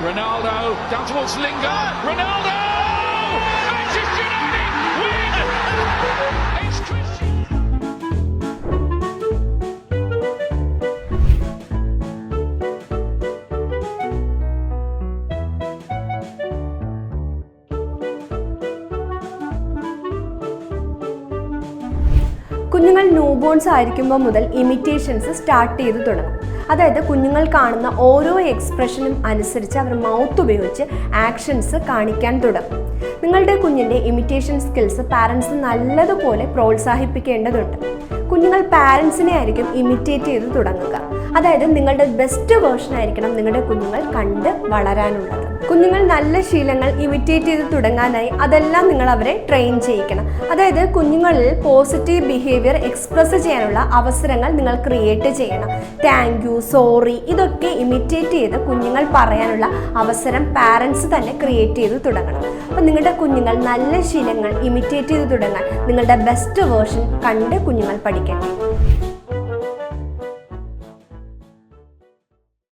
Ronaldo down towards Lingard. Ronaldo! Manchester United win! It's Christian. കുഞ്ഞുങ്ങൾ ന്യൂബോൺസ് ആയിരിക്കുമ്പോൾ മുതൽ imitations start ചെയ്ത് തുടങ്ങും. അതായത് കുഞ്ഞുങ്ങൾ കാണുന്ന ഓരോ എക്സ്പ്രഷനും അനുസരിച്ച് അവർ മൗത്ത് ഉപയോഗിച്ച് ആക്ഷൻസ് കാണിക്കാൻ തുടങ്ങും. നിങ്ങളുടെ കുഞ്ഞിൻ്റെ ഇമിറ്റേഷൻ സ്കിൽസ് പാരൻസ് നല്ലതുപോലെ പ്രോത്സാഹിപ്പിക്കേണ്ടതുണ്ട്. കുഞ്ഞുങ്ങൾ പാരൻസിനെ ആയിരിക്കും ഇമിറ്റേറ്റ് ചെയ്ത് തുടങ്ങുക. അതായത് നിങ്ങളുടെ ബെസ്റ്റ് വേർഷൻ ആയിരിക്കണം നിങ്ങളുടെ കുഞ്ഞുങ്ങൾ കണ്ട് വളരാനുള്ളത്. കുഞ്ഞുങ്ങൾ നല്ല ശീലങ്ങൾ ഇമിറ്റേറ്റ് ചെയ്ത് തുടങ്ങാനായി അതെല്ലാം നിങ്ങൾ അവരെ ട്രെയിൻ ചെയ്യിക്കണം. അതായത് കുഞ്ഞുങ്ങളിൽ പോസിറ്റീവ് ബിഹേവിയർ എക്സ്പ്രസ് ചെയ്യാനുള്ള അവസരങ്ങൾ നിങ്ങൾ ക്രിയേറ്റ് ചെയ്യണം. താങ്ക് യു, സോറി, ഇതൊക്കെ ഇമിറ്റേറ്റ് ചെയ്ത് കുഞ്ഞുങ്ങൾ പറയാനുള്ള അവസരം പാരൻസ് തന്നെ ക്രിയേറ്റ് ചെയ്ത് തുടങ്ങണം. അപ്പം നിങ്ങളുടെ കുഞ്ഞുങ്ങൾ നല്ല ശീലങ്ങൾ ഇമിറ്റേറ്റ് ചെയ്ത് തുടങ്ങാൻ നിങ്ങളുടെ ബെസ്റ്റ് വേർഷൻ കണ്ട് കുഞ്ഞുങ്ങൾ പഠിക്കട്ടെ.